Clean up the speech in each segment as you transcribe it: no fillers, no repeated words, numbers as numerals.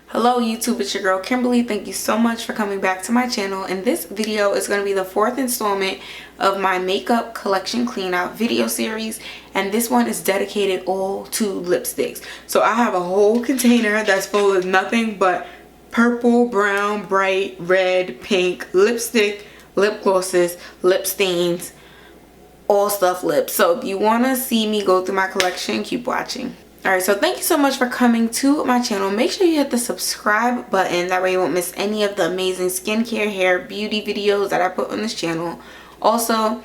Hello YouTube, it's your girl Kimberly. Thank you so much for coming back to my channel, and this video is going to be the fourth installment of my makeup collection clean out video series, and this one is dedicated all to lipsticks. So I have a whole container that's full of nothing but purple, brown, bright, red, pink lipstick, lip glosses, lip stains, all stuff lips. So if you want to see me go through my collection, keep watching. Alright, so thank you so much for coming to my channel. Make sure you hit the subscribe button. That way you won't miss any of the amazing skincare, hair, beauty videos that I put on this channel. Also,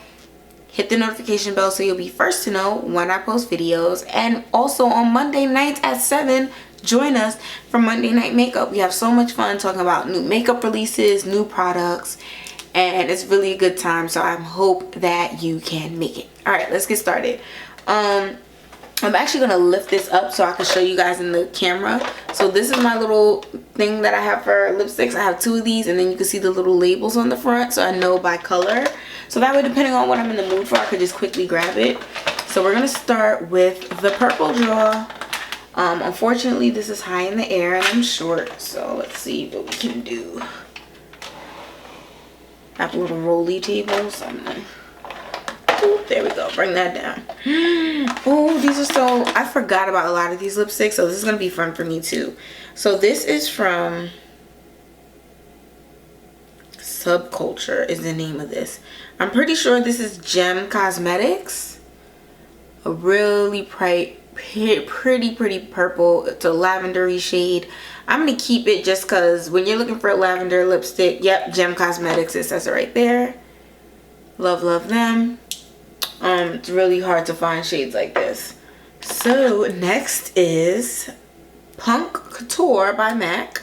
hit the notification bell so you'll be first to know when I post videos. And also on Monday nights at 7, join us for Monday Night Makeup. We have so much fun talking about new makeup releases, new products, and it's really a good time. So I hope that you can make it. Alright, let's get started. I'm actually going to lift this up so I can show you guys in the camera. So this is my little thing that I have for lipsticks. I have 2 of these, and then you can see the little labels on the front so I know by color. So that way, depending on what I'm in the mood for, I could just quickly grab it. So we're going to start with the Purple Draw. Unfortunately, this is high in the air and I'm short. So let's see what we can do. I have a little rolly table, so I'm going to... Ooh, there we go. Bring that down. Oh, these are so... I forgot about a lot of these lipsticks, so this is going to be fun for me too. So this is from Subculture is the name of this. I'm pretty sure this is Gem Cosmetics. A really bright, pretty purple. It's a lavendery shade. I'm going to keep it just because when you're looking for a lavender lipstick, yep, Gem Cosmetics. It says it right there. Love them. It's really hard to find shades like this. So next is Punk Couture by MAC.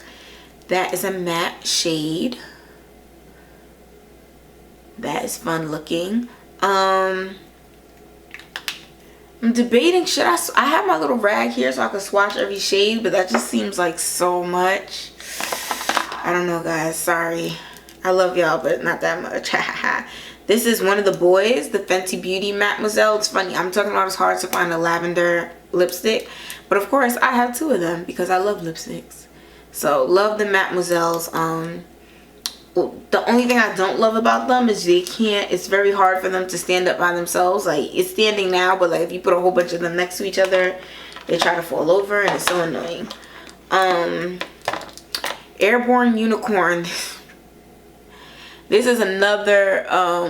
That is a matte shade. That is fun looking. I'm debating, should I have my little rag here so I can swatch every shade, but that just seems like so much. I don't know, guys, sorry. I love y'all, but not that much. This is one of the boys, the Fenty Beauty Mademoiselle. It's funny, I'm talking about it's hard to find a lavender lipstick. But of course, I have 2 of them because I love lipsticks. So, love the Mademoiselles. The only thing I don't love about them is it's very hard for them to stand up by themselves. Like, it's standing now, but like if you put a whole bunch of them next to each other, they try to fall over and it's so annoying. Airborne Unicorn. This is another,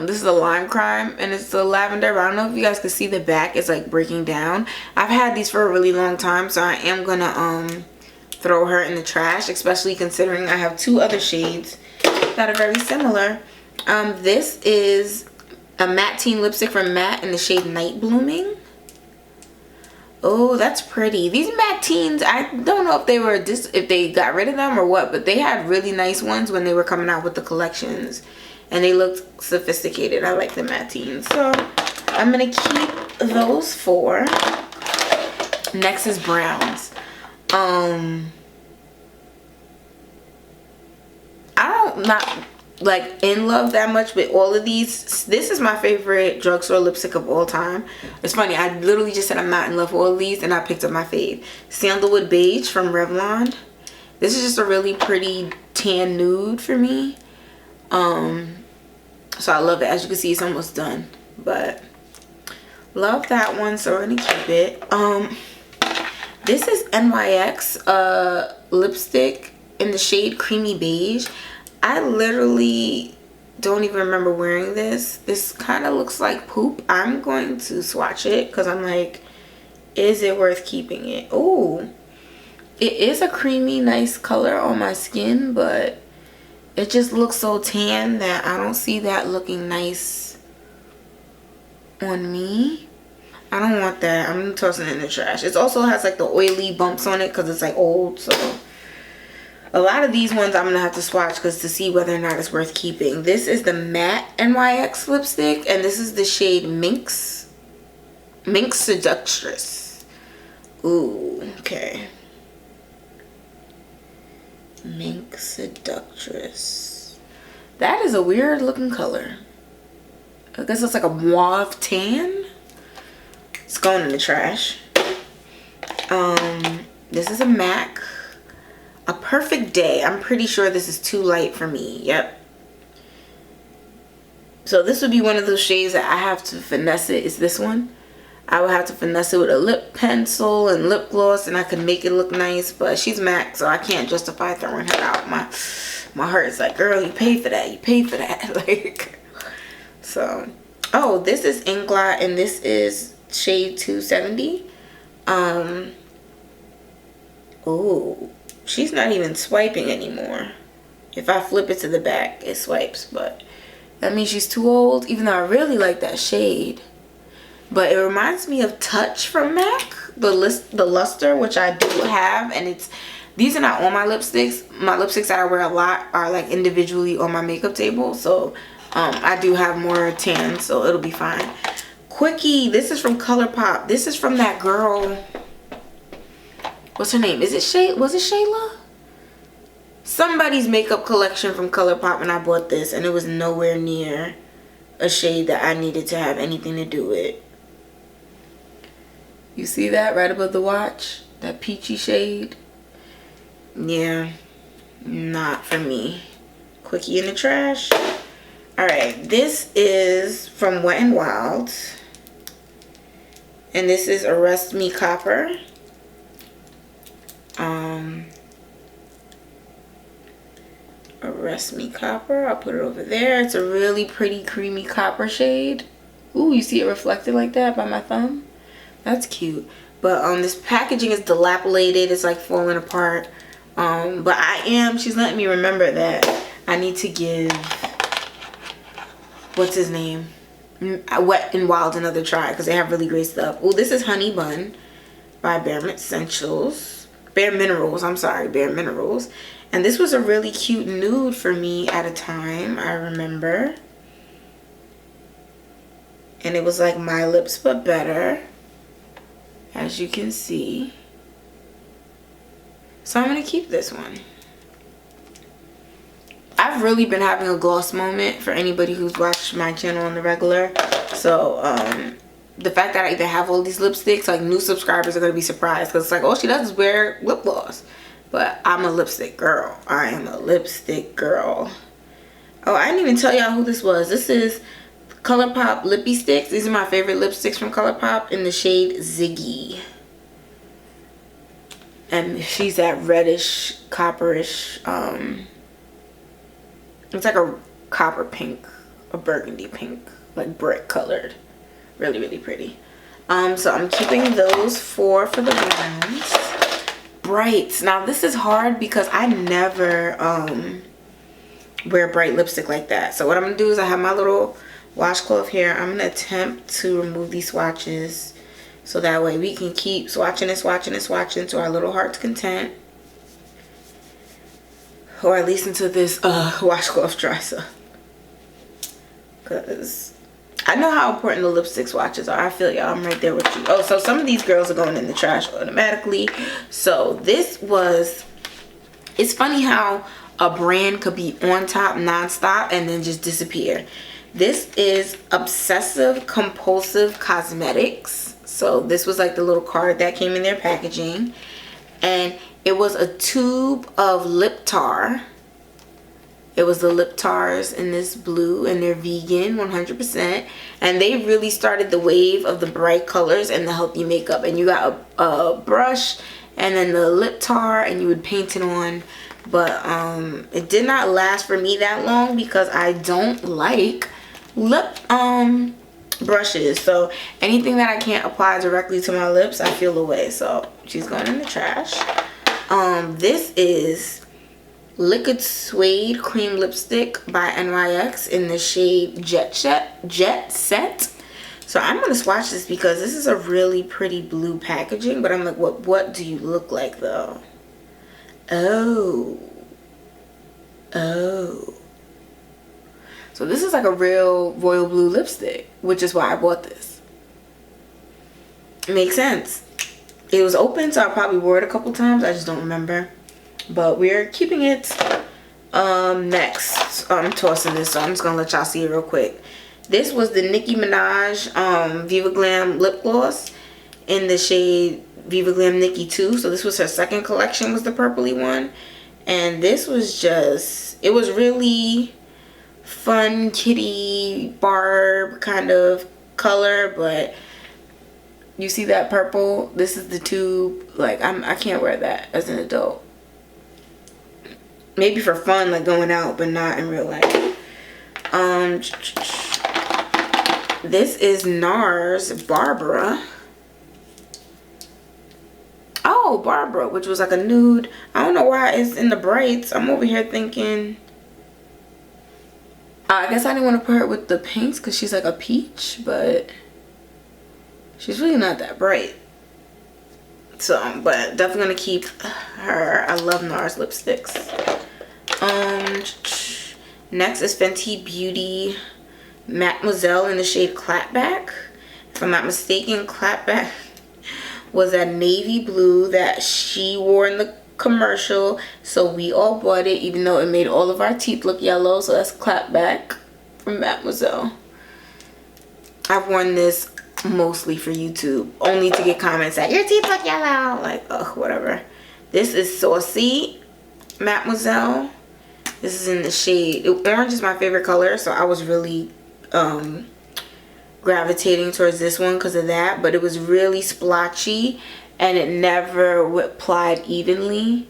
this is a Lime Crime, and it's the lavender, but I don't know if you guys can see the back. It's like breaking down. I've had these for a really long time, so I am gonna throw her in the trash, especially considering I have 2 other shades that are very similar. This is a matte teen lipstick from MAC in the shade Night Blooming. Oh, that's pretty. These matte teens, I don't know if they got rid of them or what, but they had really nice ones when they were coming out with the collections, and they looked sophisticated. I like the matte teens, so I'm gonna keep those 4. Next is browns. I'm not like in love that much with all of these. This is my favorite drugstore lipstick of all time. It's funny, I literally just said I'm not in love with all of these and I picked up my fave. Sandalwood Beige from Revlon. This is just a really pretty tan nude for me. So I love it. As you can see, it's almost done, but love that one, so we're gonna keep it. This is NYX lipstick in the shade Creamy Beige. I literally don't even remember wearing this. This kind of looks like poop. I'm going to swatch it because I'm like, is it worth keeping it? Oh, it is a creamy, nice color on my skin, but it just looks so tan that I don't see that looking nice on me. I don't want that. I'm tossing it in the trash. It also has like the oily bumps on it because it's like old, so... A lot of these ones I'm going to have to swatch because to see whether or not it's worth keeping. This is the matte NYX lipstick, and this is the shade Minx Seductress. Ooh, okay. Minx Seductress. That is a weird looking color. I guess it's like a mauve tan. It's going in the trash. This is a MAC. A Perfect Day. I'm pretty sure this is too light for me. Yep. So this would be one of those shades that I have to finesse it. Is this one. I would have to finesse it with a lip pencil and lip gloss, and I could make it look nice, but she's MAC, so I can't justify throwing her out. My heart is like, girl, you paid for that. You paid for that. Like, so. Oh, this is Inglot, and this is shade 270. Oh, she's not even swiping anymore. If I flip it to the back, it swipes, but that means she's too old, even though I really like that shade. But it reminds me of Touch from MAC, the luster, which I do have, and these are not on my lipsticks. My lipsticks that I wear a lot are like individually on my makeup table, so I do have more tan, so it'll be fine. Quickie, this is from ColourPop. This is from that girl. What's her name? Was it Shayla? Somebody's makeup collection from ColourPop, and I bought this, and it was nowhere near a shade that I needed to have anything to do with. You see that right above the watch? That peachy shade? Yeah, not for me. Quickie in the trash. Alright, this is from Wet n Wild. And this is Arrest Me Copper. Arrest Me Copper. I'll put it over there. It's a really pretty creamy copper shade. Ooh, you see it reflected like that by my thumb? That's cute. But this packaging is dilapidated. It's like falling apart. But she's letting me remember that I need to give, what's his name? Wet n Wild another try, because they have really great stuff. Oh, this is Honey Bun by Bare Minerals. I'm sorry, Bare Minerals. And this was a really cute nude for me at a time, I remember. And it was like My Lips But Better, as you can see. So I'm going to keep this one. I've really been having a gloss moment for anybody who's watched my channel on the regular. So the fact that I even have all these lipsticks, like new subscribers are going to be surprised, because it's like all she does is wear lip gloss. But I'm a lipstick girl. I am a lipstick girl. Oh, I didn't even tell y'all who this was. This is ColourPop Lippy Sticks. These are my favorite lipsticks from ColourPop in the shade Ziggy. And she's that reddish, copperish, it's like a copper pink, a burgundy pink, like brick colored. Really, really pretty. So I'm keeping those four for the browns. Brights. Now this is hard because I never wear bright lipstick like that. So what I'm gonna do is I have my little washcloth here. I'm gonna attempt to remove these swatches, so that way we can keep swatching and swatching and swatching to our little heart's content. Or at least until this washcloth dries up. Because I know how important the lipstick swatches are. I feel y'all. I'm right there with you. Oh, so some of these girls are going in the trash automatically. So this was... It's funny how a brand could be on top nonstop and then just disappear. This is Obsessive Compulsive Cosmetics. So this was like the little card that came in their packaging. And it was a tube of lip tar. It was the lip tars in this blue, and they're vegan 100%. And they really started the wave of the bright colors and the healthy makeup. And you got a brush and then the lip tar, and you would paint it on. But it did not last for me that long because I don't like lip brushes. So anything that I can't apply directly to my lips, I feel away. So she's going in the trash. This is Liquid Suede Cream Lipstick by NYX in the shade Jet Set. So I'm going to swatch this because this is a really pretty blue packaging. But I'm like, what do you look like though? Oh. So this is like a real royal blue lipstick, which is why I bought this. It makes sense. It was open, so I probably wore it a couple times. I just don't remember. But we're keeping it. Next, I'm tossing this, so I'm just gonna let y'all see it real quick. This was the Nicki Minaj Viva Glam lip gloss in the shade Viva Glam Nicki 2. So this was her second collection, was the purpley one. And this was just, it was really fun kitty barb kind of color, but you see that purple? This is the tube. Like, I can't wear that as an adult. Maybe for fun, like going out, but not in real life. This is NARS Barbara. Oh, Barbara, which was like a nude. I don't know why it's in the brights. I'm over here thinking, I guess I didn't want to put her with the pinks because she's like a peach, but she's really not that bright. So, but definitely gonna keep her. I love NARS lipsticks. Next is Fenty Beauty Mademoiselle in the shade Clapback. If I'm not mistaken, Clapback was that navy blue that she wore in the commercial, so we all bought it, even though it made all of our teeth look yellow. So that's Clapback from Mademoiselle. I've worn this mostly for YouTube, only to get comments that your teeth look yellow. Like, ugh, whatever. This is Saucy Mademoiselle. This is in the shade, orange is my favorite color, so I was really gravitating towards this one because of that. But it was really splotchy and it never applied evenly,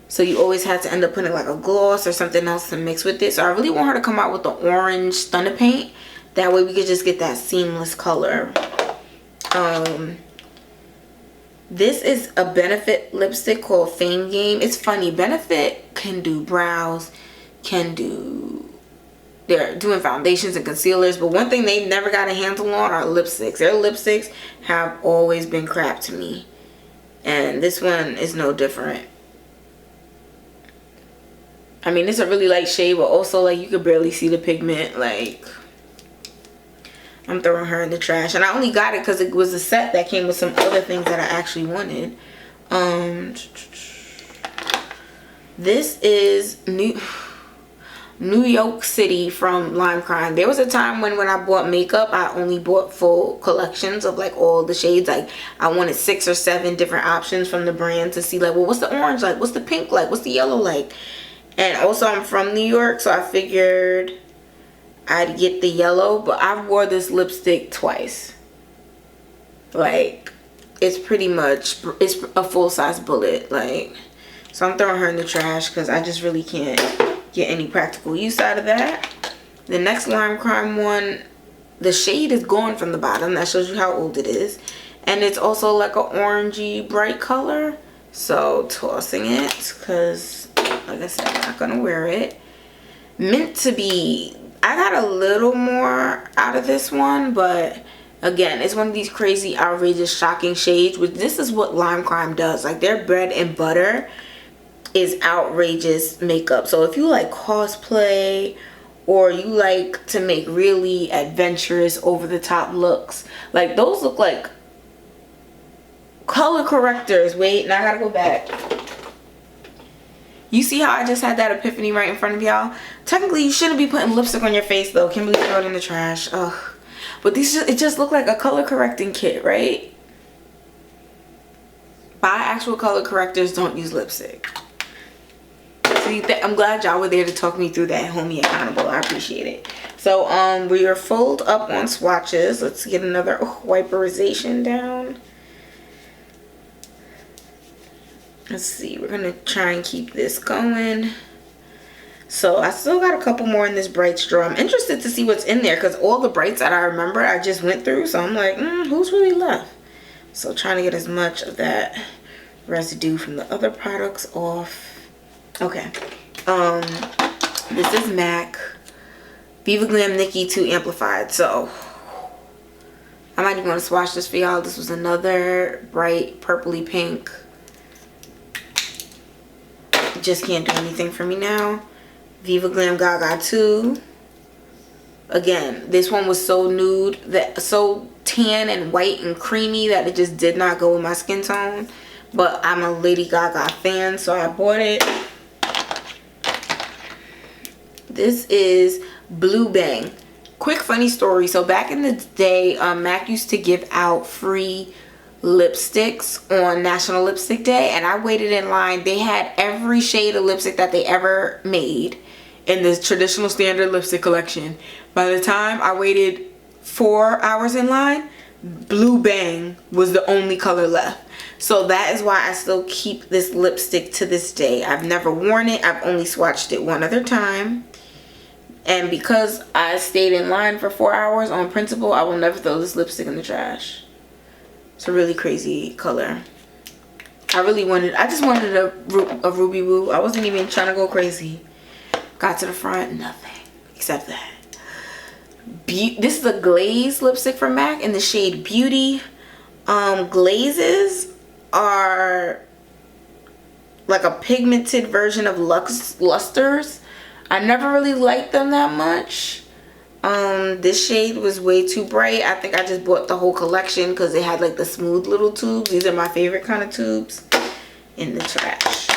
so you always had to end up putting like a gloss or something else to mix with it. So I really want her to come out with the orange Stunner paint, that way we could just get that seamless color. This is a Benefit lipstick called Fame Game. It's funny, Benefit can do brows, they're doing foundations and concealers, but one thing they've never got a handle on are lipsticks. Their lipsticks have always been crap to me, and this one is no different. I mean, it's a really light shade, but also like you could barely see the pigment. Like, I'm throwing her in the trash, and I only got it because it was a set that came with some other things that I actually wanted. This is New York City from Lime Crime. There was a time when I bought makeup, I only bought full collections of like all the shades. Like, I wanted 6 or 7 different options from the brand to see like, well, what's the orange like, what's the pink like, what's the yellow like. And also I'm from New York, so I figured I'd get the yellow. But I wore this lipstick twice. Like, it's pretty much, it's a full-size bullet. Like, so I'm throwing her in the trash because I just really can't get any practical use out of that. The next Lime Crime one, the shade is gone from the bottom. That shows you how old it is. And it's also like an orangey bright color. So tossing it because, like I said, I'm not gonna wear it. Meant to be, I got a little more out of this one, but again, it's one of these crazy, outrageous, shocking shades. Which this is what Lime Crime does. Like, their bread and butter is outrageous makeup. So if you like cosplay, or you like to make really adventurous, over the top looks, like those look like color correctors. Wait, now I gotta go back. You see how I just had that epiphany right in front of y'all? Technically, you shouldn't be putting lipstick on your face though. Kimberly throw it in the trash. Ugh. But these it just look like a color correcting kit, right? Buy actual color correctors, don't use lipstick. See, I'm glad y'all were there to talk me through that and hold me accountable. I appreciate it. So we are full up on swatches. Let's get another wiperization down. Let's see, we're gonna try and keep this going. So I still got a couple more in this bright straw. I'm interested to see what's in there because all the brights that I remember I just went through. So I'm like, who's really left? So trying to get as much of that residue from the other products off. Okay. This is MAC Viva Glam Nikki 2 Amplified. So I might even want to swatch this for y'all. This was another bright purpley pink. Just can't do anything for me now. Viva Glam Gaga 2. Again, this one was so nude, that so tan and white and creamy that it just did not go with my skin tone. But I'm a Lady Gaga fan, so I bought it. This is Blue Bang. Quick funny story. So back in the day, MAC used to give out free lipsticks on National Lipstick Day, and I waited in line. They had every shade of lipstick that they ever made in the traditional standard lipstick collection. By the time I waited 4 hours in line, Blue Bang was the only color left. So that is why I still keep this lipstick to this day. I've never worn it. I've only swatched it one other time. And because I stayed in line for 4 hours on principle, I will never throw this lipstick in the trash. It's a really crazy color. I just wanted a Ruby Woo. I wasn't even trying to go crazy. Got to the front, nothing except that. This is a glaze lipstick from MAC in the shade Beauty. Glazes are like a pigmented version of lusters. I never really liked them that much. This shade was way too bright. I think I just bought the whole collection because they had like the smooth little tubes. These are my favorite kind of tubes. In the trash.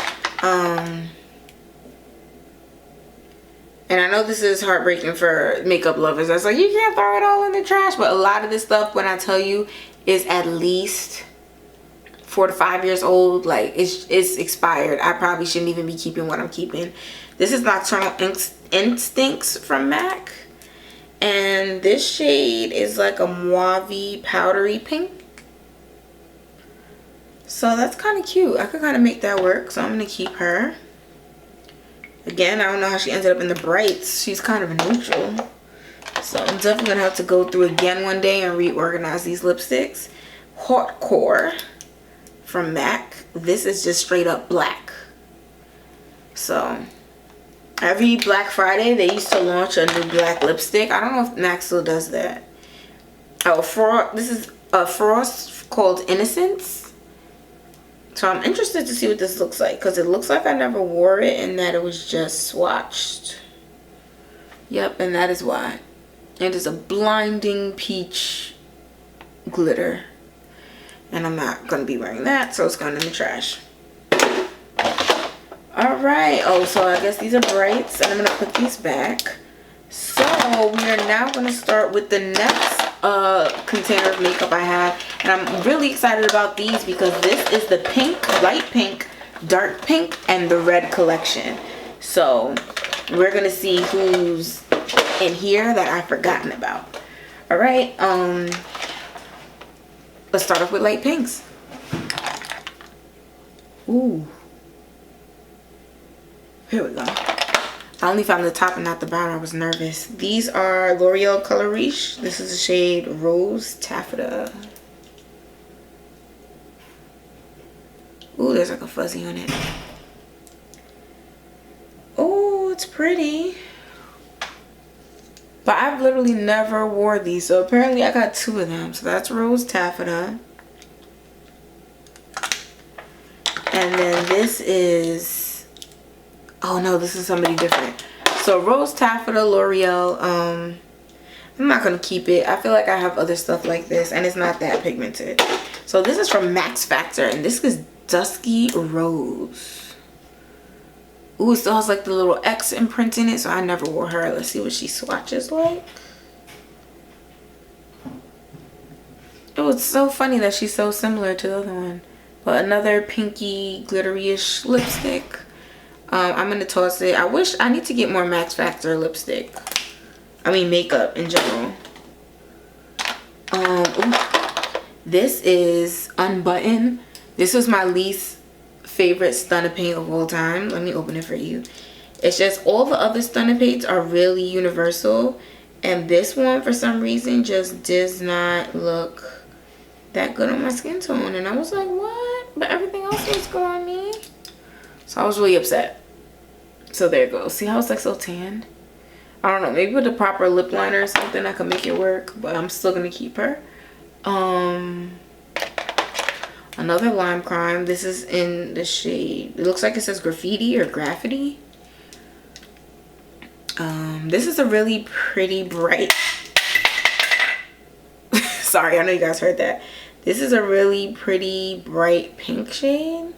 And I know this is heartbreaking for makeup lovers. I was like, you can't throw it all in the trash. But a lot of this stuff, when I tell you, is at least 4 to 5 years old. Like, it's expired. I probably shouldn't even be keeping what I'm keeping. This is Nocturnal Instincts from MAC. And this shade is like a mauve powdery pink. So that's kind of cute. I could kind of make that work. So I'm going to keep her. Again, I don't know how she ended up in the brights. She's kind of a neutral. So I'm definitely going to have to go through again one day and reorganize these lipsticks. Haute Core from MAC. This is just straight up black. So every Black Friday, they used to launch a new black lipstick. I don't know if MAC still does that. Oh, this is a Frost called Innocence. So I'm interested to see what this looks like, because it looks like I never wore it and that it was just swatched. Yep, and that is why. It is a blinding peach glitter. And I'm not going to be wearing that, so it's going in the trash. Alright, oh, so I guess these are brights, and I'm going to put these back. So we are now going to start with the next container of makeup I have, and I'm really excited about these because this is the pink, light pink, dark pink, and the red collection. So we're going to see who's in here that I've forgotten about. Alright, let's start off with light pinks. Ooh. Here we go. I only found the top and not the bottom. I was nervous. These are L'Oreal Color Riche. This is the shade Rose Taffeta. Ooh, there's like a fuzzy on it. Oh, it's pretty. But I've literally never wore these. So apparently I got 2 of them. So that's Rose Taffeta. And then this is... oh no, this is somebody different. So Rose Taffeta, L'Oreal. I'm not going to keep it. I feel like I have other stuff like this. And it's not that pigmented. So this is from Max Factor. And this is Dusky Rose. Ooh, it still has like the little X imprint in it. So I never wore her. Let's see what she swatches like. It was so funny that she's so similar to the other one. But another pinky, glittery-ish lipstick. I'm going to toss it. I need to get more Max Factor lipstick. I mean makeup in general. Ooh. This is Unbutton. This was my least favorite Stunner paint of all time. Let me open it for you. It's just all the other Stunner paints are really universal. And this one, for some reason, just does not look that good on my skin tone. And I was like, what? But everything else was good on me. So I was really upset. So there it goes. See how it's like so tan? I don't know. Maybe with a proper lip liner or something I could make it work. But I'm still going to keep her. Another Lime Crime. This is in the shade. It looks like it says Graffiti or Graffiti. This is a really pretty bright. Sorry, I know you guys heard that. This is a really pretty bright pink shade.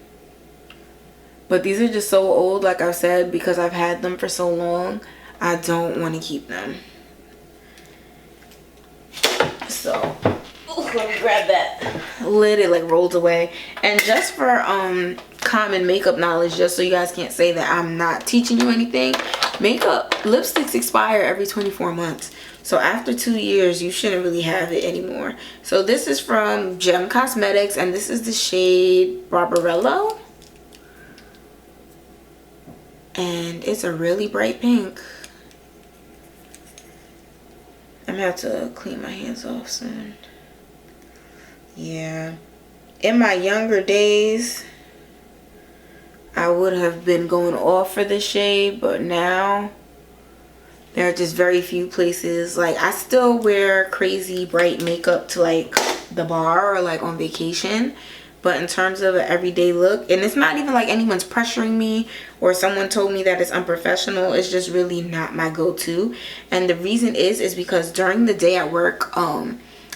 But these are just so old, like I've said, because I've had them for so long. I don't want to keep them. So, ooh, let me grab that. lid, it like rolls away. And just for common makeup knowledge, just so you guys can't say that I'm not teaching you anything, lipsticks expire every 24 months. So after 2 years, you shouldn't really have it anymore. So this is from Gem Cosmetics, and this is the shade Barbarello. And it's a really bright pink. I'm gonna have to clean my hands off soon. Yeah. In my younger days, I would have been going off for this shade, but now there are just very few places. Like, I still wear crazy bright makeup to like the bar or like on vacation, but in terms of an everyday look, and it's not even like anyone's pressuring me or someone told me that it's unprofessional, it's just really not my go-to. And the reason is because during the day at work,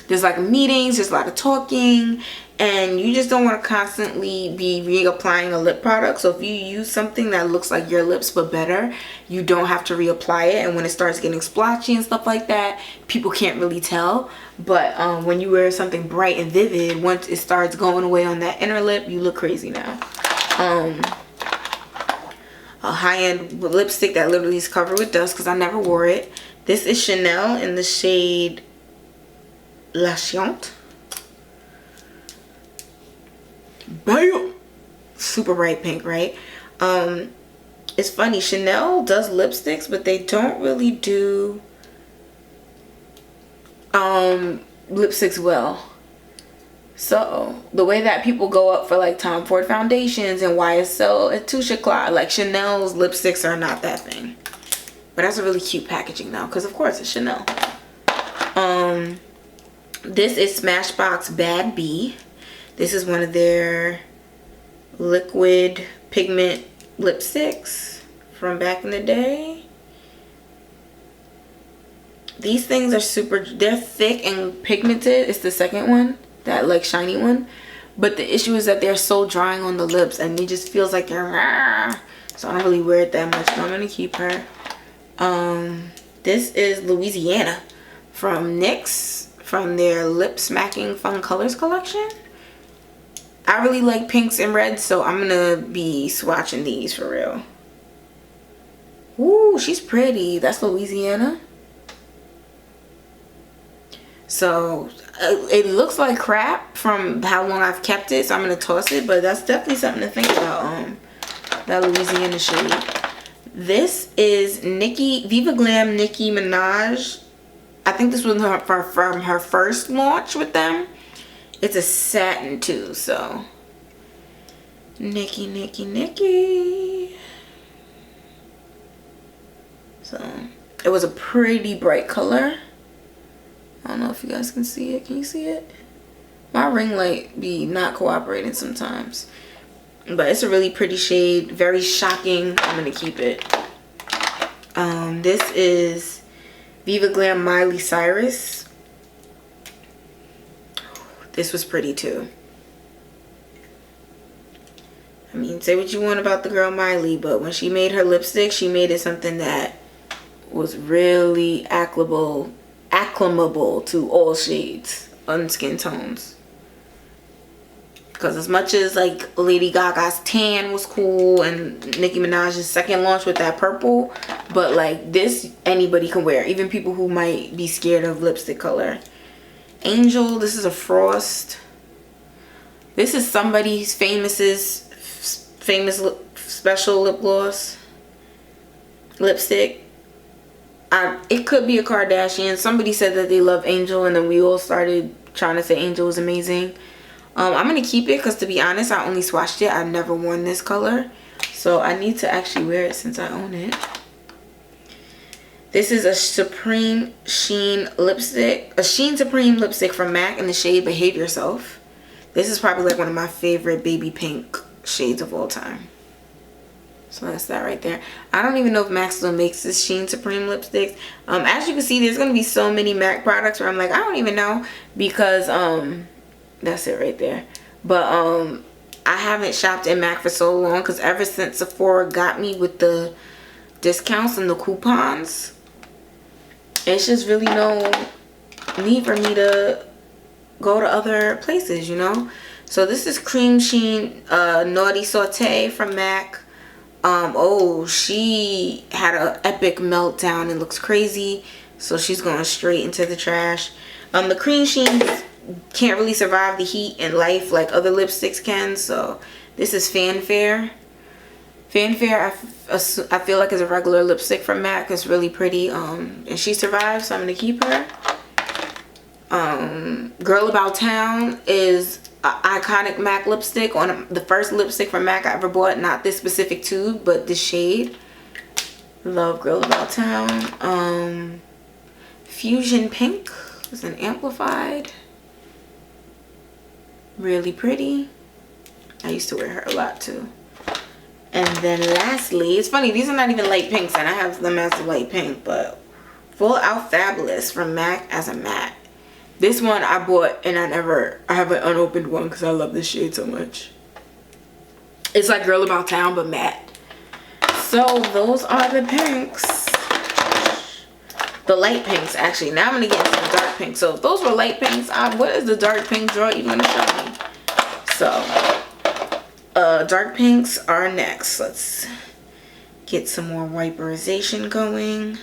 there's like meetings, there's a lot of talking, and you just don't want to constantly be reapplying a lip product. So if you use something that looks like your lips but better, you don't have to reapply it. And when it starts getting splotchy and stuff like that, people can't really tell. But when you wear something bright and vivid, once it starts going away on that inner lip, you look crazy now. A high-end lipstick that literally is covered with dust because I never wore it. This is Chanel in the shade La Chiante. Bam! Super bright pink, right? It's funny, Chanel does lipsticks, but they don't really do lipsticks well. So the way that people go up for like Tom Ford foundations and YSL and Touche Eclat, like Chanel's lipsticks are not that thing. But that's a really cute packaging though, because of course it's Chanel. This is Smashbox Bad Bee. This is one of their liquid pigment lipsticks from back in the day. These things are they're thick and pigmented. It's the second one, that like shiny one. But the issue is that they're so drying on the lips and it just feels like they're, so I don't really wear it that much, but I'm gonna keep her. This is Louisiana from NYX, from their Lip Smacking Fun Colors collection. I really like pinks and reds, so I'm gonna be swatching these for real. Ooh, she's pretty. That's Louisiana. So it looks like crap from how long I've kept it, so I'm gonna toss it, but that's definitely something to think about. That Louisiana shade. This is Viva Glam Nicki Minaj. I think this was from her first launch with them. It's a satin too, so Nicki. So it was a pretty bright color. I don't know if you guys can see it. Can you see it? My ring light be not cooperating sometimes. But it's a really pretty shade. Very shocking. I'm going to keep it. This is Viva Glam Miley Cyrus. This was pretty too. I mean, say what you want about the girl Miley, but when she made her lipstick, she made it something that was really acclamable to all shades and skin tones. Because as much as like Lady Gaga's tan was cool and Nicki Minaj's second launch with that purple, but like this anybody can wear, even people who might be scared of lipstick color. Angel, this is a frost. This is somebody's famous special lip gloss lipstick. It could be a Kardashian. Somebody said that they love Angel, and then we all started trying to say Angel was amazing. I'm gonna keep it because, to be honest, I only swatched it. I've never worn this color, so I need to actually wear it since I own it. This is a Supreme Sheen lipstick, a Sheen Supreme lipstick from MAC in the shade Behave Yourself. This is probably like one of my favorite baby pink shades of all time. So that's that right there. I don't even know if MAC still makes this Sheen Supreme lipsticks. As you can see, there's gonna be so many MAC products where I'm like, I don't even know, because that's it right there. But I haven't shopped in MAC for so long, because ever since Sephora got me with the discounts and the coupons, it's just really no need for me to go to other places, you know. So this is Cream Sheen Naughty Saute from MAC. Oh, she had an epic meltdown. It looks crazy, so she's going straight into the trash. The Cream Sheen can't really survive the heat and life like other lipsticks can, so this is Fanfare. Fanfare, I feel like is a regular lipstick from MAC. It's really pretty, and she survived, so I'm gonna keep her. Girl About Town is an iconic MAC lipstick, on the first lipstick from MAC I ever bought. Not this specific tube, but this shade. Love Girl About Town. Fusion Pink is an amplified. Really pretty. I used to wear her a lot too. And then lastly, it's funny, these are not even light pinks, and I have them as a light pink, but Full Out Fabulous from MAC as a matte. This one I bought, and I have an unopened one because I love this shade so much. It's like Girl About Town, but matte. So those are the pinks. The light pinks, actually. Now I'm going to get into the dark pinks. So if those were light pinks, what is the dark pink drawer even going to show me? So, dark pinks are next. Let's get some more wiperization going.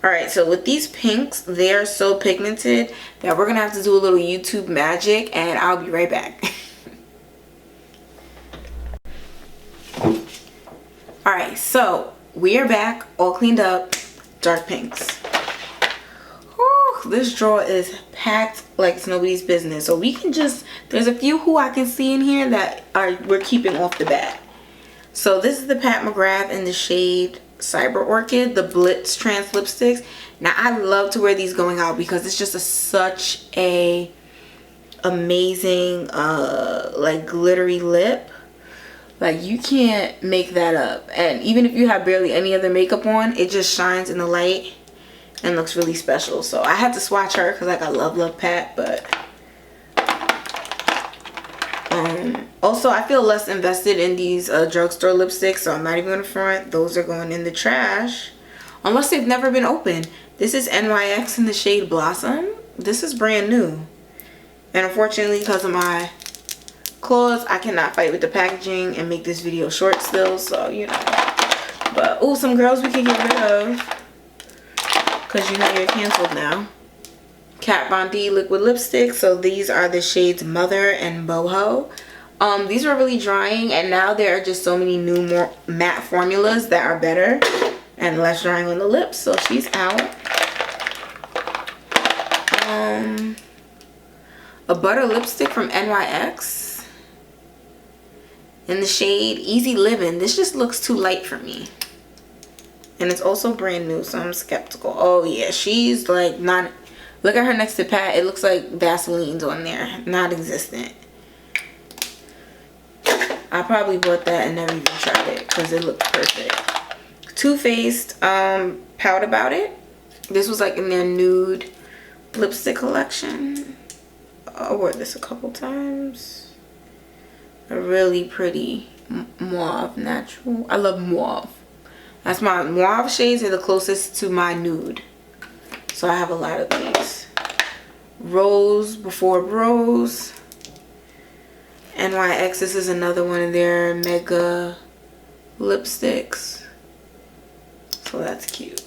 Alright, so with these pinks, they're so pigmented that we're going to have to do a little YouTube magic, and I'll be right back. Alright, so we are back, all cleaned up, dark pinks. Whew, this drawer is packed like it's nobody's business. So we can just, there's a few who I can see in here that we're keeping off the bat. So this is the Pat McGrath in the shade Cyber Orchid, the Blitz Trans lipsticks. Now I love to wear these going out because it's just such a amazing like glittery lip. Like, you can't make that up. And even if you have barely any other makeup on, it just shines in the light and looks really special. So I had to swatch her because like I love Pat, but also I feel less invested in these drugstore lipsticks, so I'm not even gonna front. Those are going in the trash unless they've never been opened. This is NYX in the shade Blossom. This is brand new, and unfortunately because of my claws, I cannot fight with the packaging and make this video short still, so you know. But oh, some girls we can get rid of because you know you're canceled now. Kat Von D liquid lipstick. So these are the shades Mother and Boho. These were really drying, and now there are just so many new more matte formulas that are better and less drying on the lips, so she's out. A butter lipstick from NYX in the shade Easy Living. This just looks too light for me, and it's also brand new, so I'm skeptical. Oh yeah, she's like not, look at her next to Pat. It looks like Vaseline's on there, not existent. I probably bought that and never even tried it because it looked perfect. Too Faced Pout About It. This was like in their nude lipstick collection. I wore this a couple times. A really pretty mauve natural. I love mauve. That's my mauve shades are the closest to my nude. So I have a lot of these. Rose Before Bros. NYX, this is another one of their mega lipsticks. So that's cute.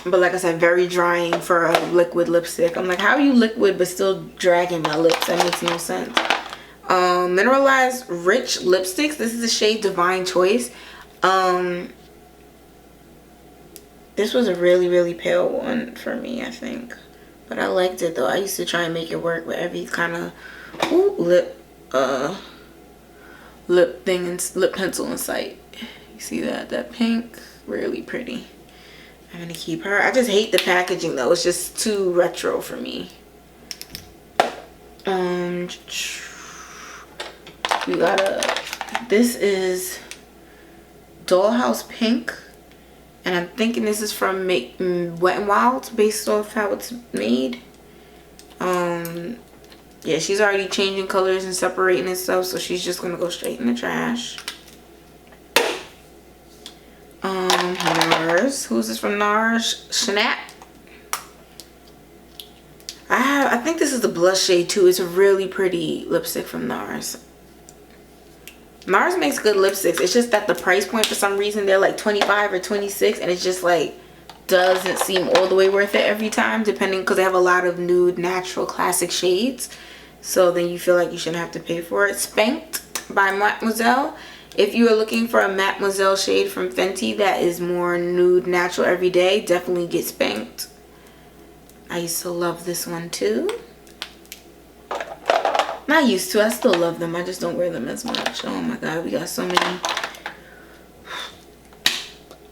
But like I said, very drying for a liquid lipstick. I'm like, how are you liquid but still dragging my lips? That makes no sense. Mineralized Rich Lipsticks. This is the shade Divine Choice. This was a really pale one for me, I think. But I liked it though. I used to try and make it work with every kind of lip thing and lip pencil in sight. You see that pink? Really pretty. I'm gonna keep her. I just hate the packaging though. It's just too retro for me. We got this is Dollhouse Pink, and I'm thinking this is from Wet n Wild based off how it's made. Yeah, she's already changing colors and separating and stuff, so she's just gonna go straight in the trash. NARS. Who's this from NARS? Snap. think this is the blush shade too. It's a really pretty lipstick from NARS. NARS makes good lipsticks. It's just that the price point, for some reason, they're like 25 or 26, and it's just like doesn't seem all the way worth it every time, depending, because they have a lot of nude, natural, classic shades. So then you feel like you shouldn't have to pay for it. Spanked by Mademoiselle. If you are looking for a Mademoiselle shade from Fenty that is more nude, natural, everyday, definitely get Spanked. I used to love this one too. Not used to, I still love them. I just don't wear them as much. Oh my god, we got so many.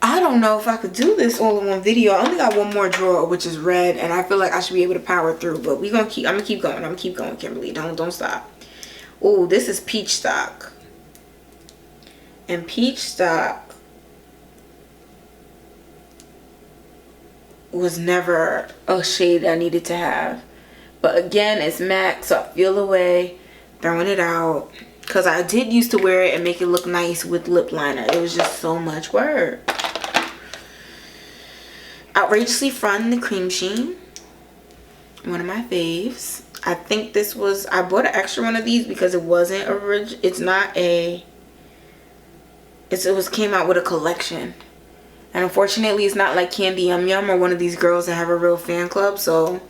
I don't know if I could do this all in one video. I only got one more drawer, which is red, and I feel like I should be able to power through. But I'm gonna keep going, Kimberly. Don't stop. Oh, this is Peach Stock. And Peach Stock was never a shade I needed to have. But again, it's MAC, so I feel away throwing it out. Because I did used to wear it and make it look nice with lip liner. It was just so much work. Outrageously Fun, the cream sheen. One of my faves. I think this was, I bought an extra one of these because it wasn't original. It's not a, came out with a collection. And unfortunately, it's not like Candy Yum Yum or one of these girls that have a real fan club. So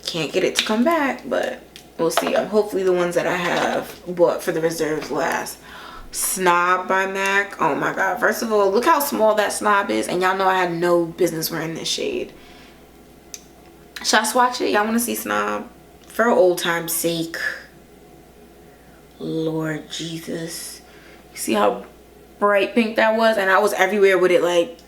can't get it to come back, but we'll see. Hopefully the ones that I have bought for the reserves last. Snob by MAC. Oh my god. First of all, look how small that Snob is, and y'all know I had no business wearing this shade. Should I swatch it? Y'all want to see Snob? For old time's sake. Lord Jesus. You see how bright pink that was? And I was everywhere with it, like.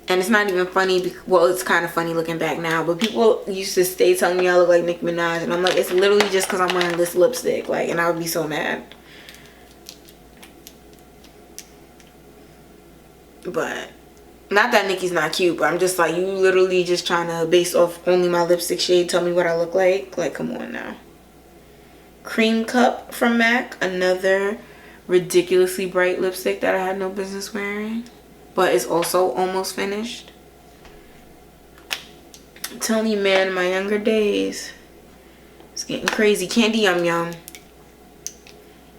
And it's not even funny. Well, it's kind of funny looking back now. But people used to stay telling me I look like Nicki Minaj. And I'm like, it's literally just because I'm wearing this lipstick. Like, and I would be so mad. But, not that Nicki's not cute. But I'm just like, you literally just trying to, based off only my lipstick shade, tell me what I look like. Like, come on now. Cream Cup from MAC. Another ridiculously bright lipstick that I had no business wearing. But it's also almost finished. I'm telling you, man, in my younger days, it's getting crazy. Candy Yum Yum.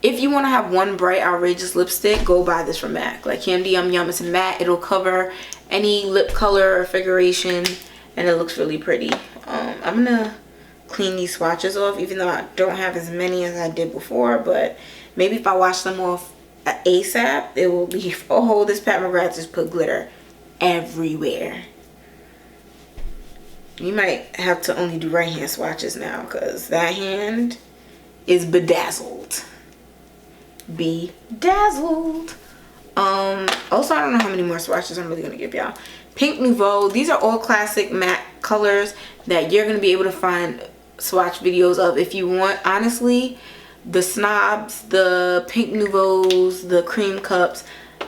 If you want to have one bright, outrageous lipstick, go buy this from MAC. Like Candy Yum Yum, it's matte. It'll cover any lip color or figuration, and it looks really pretty. I'm gonna clean these swatches off, even though I don't have as many as I did before. But maybe if I wash them off ASAP, it will be. Oh, this Pat McGrath just put glitter everywhere. You might have to only do right hand swatches now, because that hand is bedazzled. Bedazzled. Also, I don't know how many more swatches I'm really gonna give y'all. Pink Nouveau. These are all classic matte colors that you're gonna be able to find swatch videos of if you want. Honestly, the Snobs, the Pink Nouveaus, the Cream Cups,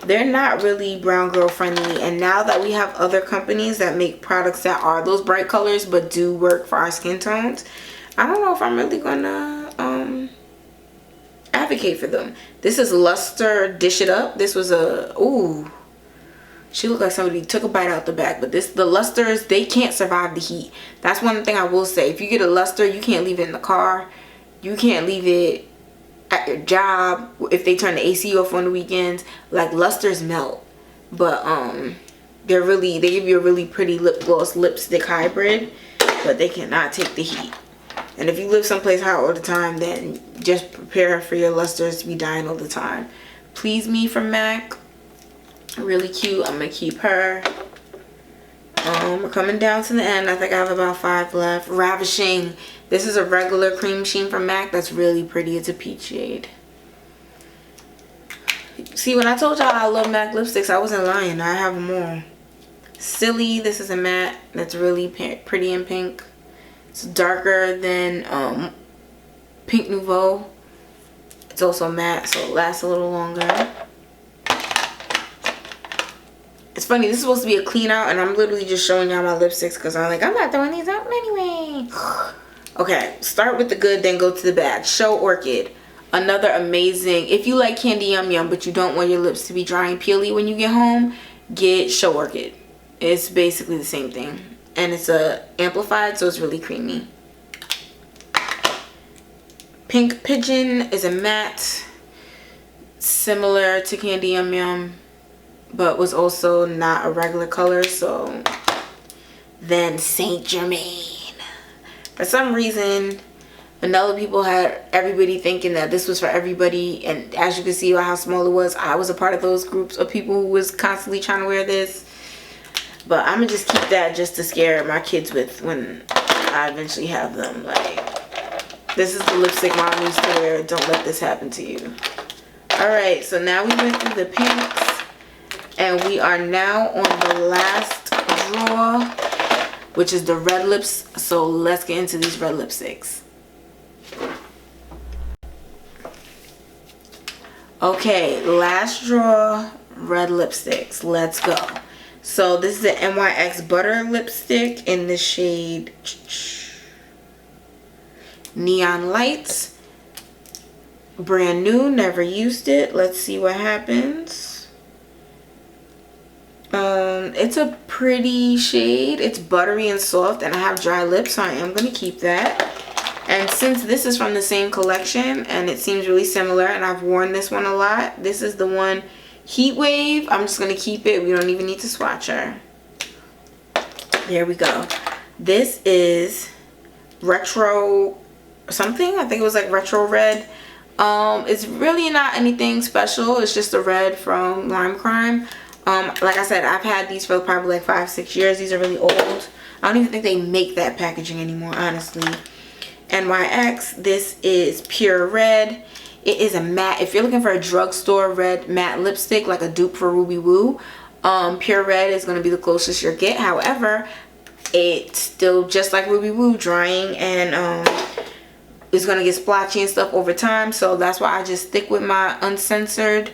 they're not really brown girl friendly. And now that we have other companies that make products that are those bright colors but do work for our skin tones, I don't know if I'm really gonna advocate for them. This is Luster Dish It Up. This was a, ooh, she looked like somebody took a bite out the back. But the Lusters, they can't survive the heat. That's one thing I will say. If you get a Luster, you can't leave it in the car. You can't leave it at your job if they turn the AC off on the weekends. Like, Lusters melt. But they give you a really pretty lip gloss lipstick hybrid, but they cannot take the heat. And if you live someplace hot all the time, then just prepare for your Lusters to be dying all the time. Please Me from MAC. Really cute. I'm gonna keep her. We're coming down to the end. I think I have about 5 left. Ravishing. This is a regular cream sheen from MAC that's really pretty. It's a peach shade. See, when I told y'all I love MAC lipsticks, I wasn't lying. I have them all. Silly. This is a matte that's really pretty in pink. It's darker than Pink Nouveau. It's also matte, so it lasts a little longer. It's funny, this is supposed to be a clean out, and I'm literally just showing y'all my lipsticks because I'm like, I'm not throwing these out anyway. Okay, start with the good, then go to the bad. Show Orchid. Another amazing, if you like Candy Yum Yum, but you don't want your lips to be dry and peely when you get home, get Show Orchid. It's basically the same thing. and it's amplified, so it's really creamy. Pink Pigeon is a matte, similar to Candy Yum Yum, but was also not a regular color. So then Saint Germain. For some reason, vanilla people had everybody thinking that this was for everybody, and as you can see by how small it was, I was a part of those groups of people who was constantly trying to wear this. But I'm gonna just keep that just to scare my kids with when I eventually have them. Like, this is the lipstick mom used to wear. Don't let this happen to you. Alright, so now we went through the pinks, and we are now on the last drawer, which is the red lips. So let's get into these red lipsticks. Okay, last drawer, red lipsticks. Let's go. So this is the NYX Butter lipstick in the shade Neon Lights. Brand new, never used it. Let's see what happens. It's a pretty shade. It's buttery and soft, and I have dry lips, so I am going to keep that. And since this is from the same collection and it seems really similar, and I've worn this one a lot, this is the one Heat Wave. I'm just going to keep it. We don't even need to swatch her. There we go. This is retro something. I think it was like retro red. It's really not anything special. It's just a red from Lime Crime. Like I said, I've had these for probably like 5-6 years. These are really old. I don't even think they make that packaging anymore, honestly. NYX, this is Pure Red. It is a matte. If you're looking for a drugstore red matte lipstick, like a dupe for Ruby Woo, Pure Red is going to be the closest you'll get. However, it's still just like Ruby Woo, drying, and it's going to get splotchy and stuff over time. So that's why I just stick with my uncensored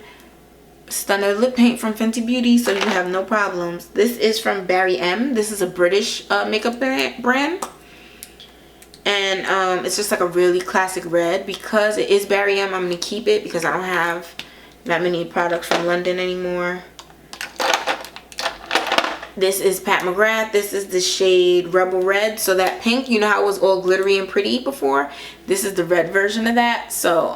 Stunner lip paint from Fenty Beauty, so you have no problems. This is from Barry M. This is a British makeup brand. And it's just like a really classic red. Because it is Barry M, I'm going to keep it because I don't have that many products from London anymore. This is Pat McGrath. This is the shade Rebel Red. So that pink, you know how it was all glittery and pretty before? This is the red version of that. So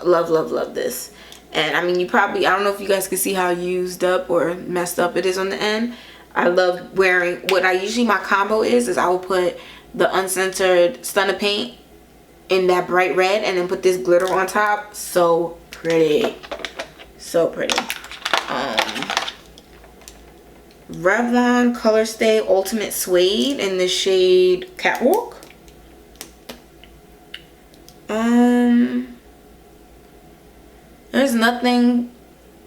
love, love, love this. And I mean, you probably, I don't know if you guys can see how used up or messed up it is on the end. I love wearing, what I usually, my combo is I will put the uncensored Stunner paint in that bright red and then put this glitter on top. So pretty. So pretty. Revlon Color Stay Ultimate Suede in the shade Catwalk. There's nothing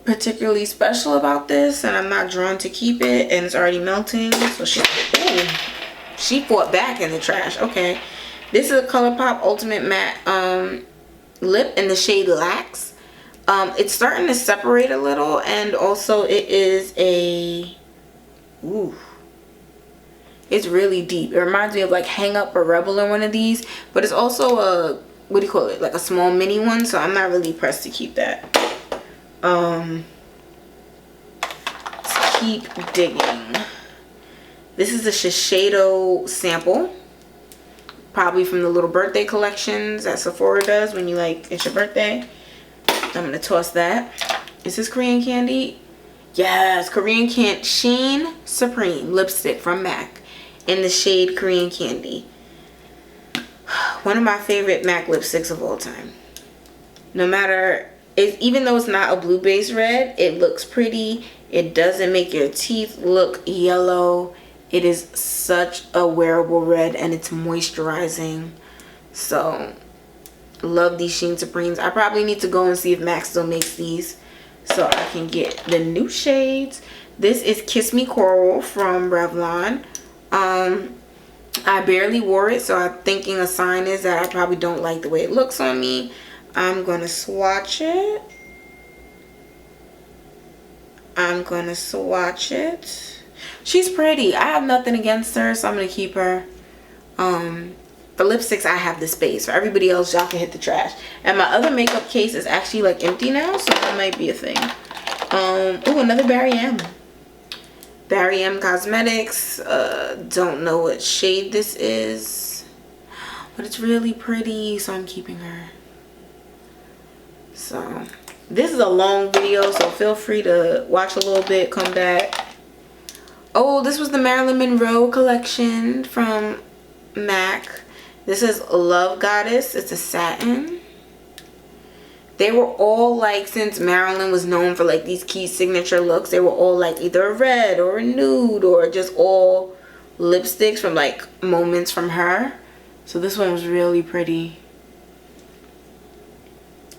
particularly special about this, and I'm not drawn to keep it, and it's already melting. So she fought back in the trash. Okay, this is a ColourPop Ultimate Matte lip in the shade Lax. It's starting to separate a little, and also it is a it's really deep. It reminds me of like Hang Up or Rebel or one of these, but it's also a, what do you call it, like a small mini one, so I'm not really pressed to keep that. Let's keep digging. This is a Shiseido sample, probably from the little birthday collections that Sephora does when you like, it's your birthday. I'm gonna toss that. Is this Korean Candy? Yes, Korean Candy Sheen Supreme lipstick from MAC in the shade Korean Candy. One of my favorite MAC lipsticks of all time. No matter, even though it's not a blue base red, it looks pretty. It doesn't make your teeth look yellow. It is such a wearable red, and it's moisturizing. So love these Sheen Supremes. I probably need to go and see if MAC still makes these so I can get the new shades. This is Kiss Me Coral from Revlon. I barely wore it, so I'm thinking a sign is that I probably don't like the way it looks on me. I'm gonna swatch it. She's pretty. I have nothing against her, so I'm gonna keep her. For lipsticks, I have the space. For everybody else, y'all can hit the trash. And my other makeup case is actually like empty now, so that might be a thing. Oh, another Barry M. Barry M Cosmetics. Don't know what shade this is, but it's really pretty, so I'm keeping her. So this is a long video, so feel free to watch a little bit, come back. Oh, this was the Marilyn Monroe collection from MAC. This is Love Goddess. It's a satin. They were all like, since Marilyn was known for like these key signature looks, they were all like either a red or a nude or just all lipsticks from like moments from her. So this one was really pretty.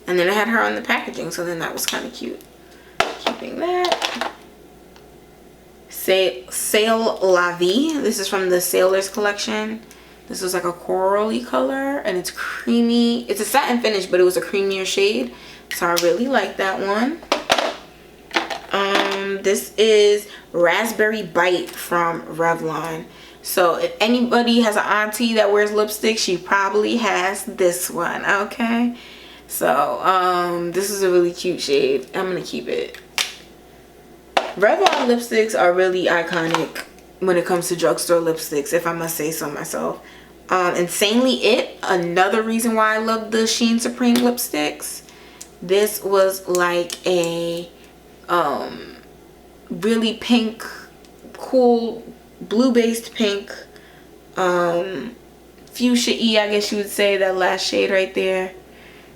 And then I had her on the packaging, so then that was kind of cute. Keeping that. Sail La Vie. This is from the Sailors collection. This is like a corally color, and it's creamy. It's a satin finish, but it was a creamier shade, so I really like that one. This is Raspberry Bite from Revlon. So if anybody has an auntie that wears lipstick, she probably has this one, okay? So this is a really cute shade. I'm gonna keep it. Revlon lipsticks are really iconic when it comes to drugstore lipsticks, if I must say so myself. Insanely It, another reason why I love the Sheen Supreme lipsticks. This was like a really pink, cool, blue based pink, fuchsia I guess you would say, that last shade right there.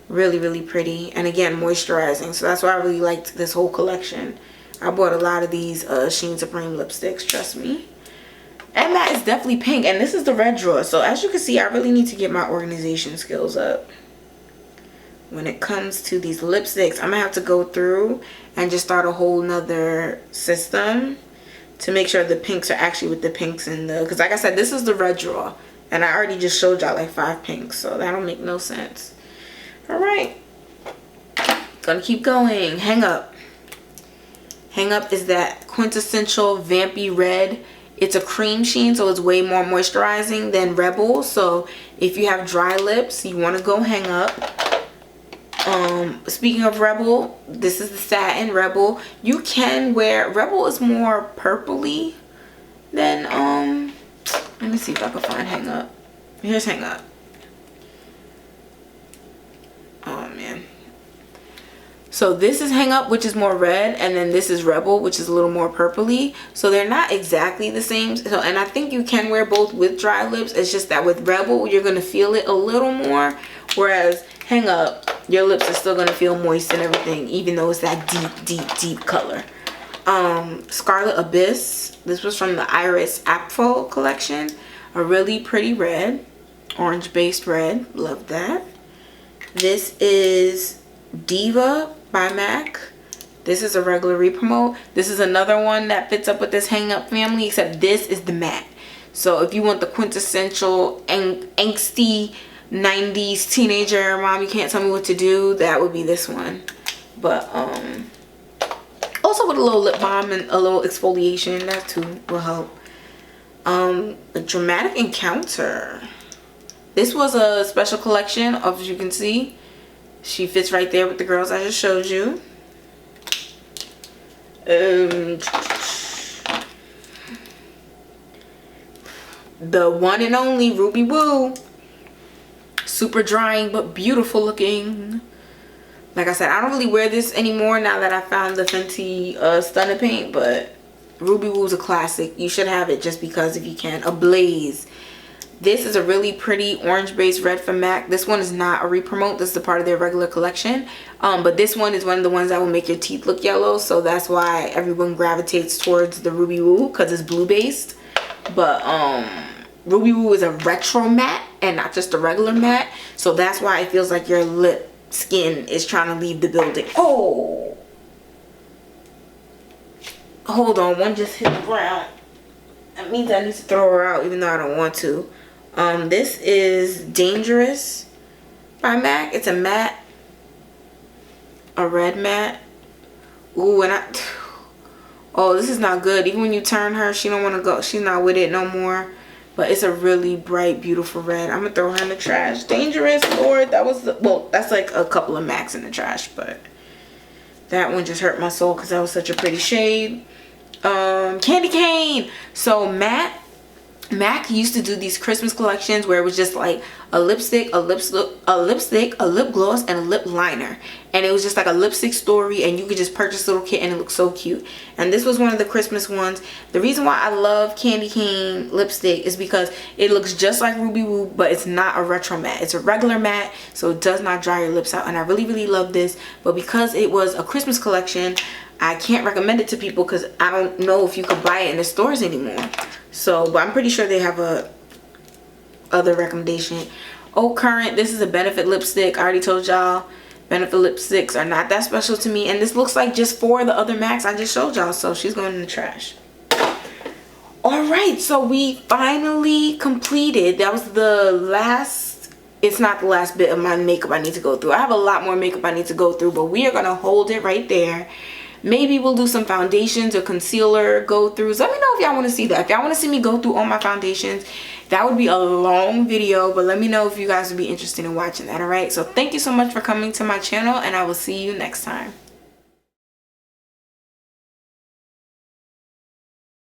Really, really pretty, and again, moisturizing. So that's why I really liked this whole collection. I bought a lot of these Sheen Supreme lipsticks, trust me. And that is definitely pink, and this is the red drawer. So as you can see, I really need to get my organization skills up. When it comes to these lipsticks, I'm gonna have to go through and just start a whole nother system to make sure the pinks are actually with the pinks in the, because like I said, this is the red drawer, and I already just showed y'all like 5 pinks, so that don't make no sense. All right, gonna keep going. Hang Up. Hang Up is that quintessential vampy red. It's a cream sheen, so it's way more moisturizing than Rebel. So if you have dry lips, you want to go Hang Up. Speaking of Rebel, this is the satin Rebel. You can wear, Rebel is more purpley than let me see if I can find Hang Up. Here's Hang Up. Oh man. So this is Hang Up, which is more red, and then this is Rebel, which is a little more purpley. So they're not exactly the same. So, and I think you can wear both with dry lips. It's just that with Rebel, you're going to feel it a little more. Whereas Hang Up, your lips are still going to feel moist and everything, even though it's that deep, deep, deep color. Scarlet Abyss. This was from the Iris Apfel collection. A really pretty red. Orange-based red. Love that. This is Diva by MAC. This is a regular repromote. This is another one that fits up with this Hang Up family, except this is the matte. So if you want the quintessential angsty 90s teenager, mom you can't tell me what to do, that would be this one. But also with a little lip balm and a little exfoliation, that too will help. A Dramatic Encounter. This was a special collection, as you can see. She fits right there with the girls I just showed you. The one and only Ruby Woo. Super drying but beautiful looking. Like I said, I don't really wear this anymore now that I found the Fenty Stunner paint, but Ruby Woo is a classic. You should have it just because if you can. Ablaze. This is a really pretty orange-based red from MAC. This one is not a repromote. This is a part of their regular collection. But this one is one of the ones that will make your teeth look yellow. So that's why everyone gravitates towards the Ruby Woo, because it's blue-based. But Ruby Woo is a retro matte and not just a regular matte. So that's why it feels like your lip skin is trying to leave the building. Oh! Hold on. One just hit the ground. That means I need to throw her out even though I don't want to. This is Dangerous by MAC. It's a matte. A red matte. Ooh, and oh, this is not good. Even when you turn her, she don't want to go. She's not with it no more. But it's a really bright, beautiful red. I'm going to throw her in the trash. Dangerous, Lord. That was, well, that's like a couple of MACs in the trash. But that one just hurt my soul because that was such a pretty shade. Candy cane. So MAC used to do these Christmas collections where it was just like a lipstick, a lip gloss, and a lip liner, and it was just like a lipstick story, and you could just purchase a little kit and it looked so cute. And this was one of the Christmas ones. The reason why I love candy cane lipstick is because it looks just like Ruby Woo, but it's not a retro matte. It's a regular matte, so it does not dry your lips out, and I really love this. But because it was a Christmas collection, I can't recommend it to people because I don't know if you could buy it in the stores anymore. So, but I'm pretty sure they have a other recommendation. Oh, Current, this is a Benefit lipstick. I already told y'all Benefit lipsticks are not that special to me, and this looks like just 4 of the other MACs I just showed y'all, so she's going in the trash. Alright, so we finally completed. That was the last, it's not the last bit of my makeup I need to go through. I have a lot more makeup I need to go through, but we are going to hold it right there. Maybe we'll do some foundations or concealer go throughs. Let me know if y'all want to see that. If y'all want to see me go through all my foundations, that would be a long video, but let me know if you guys would be interested in watching that. Alright, so thank you so much for coming to my channel, and I will see you next time.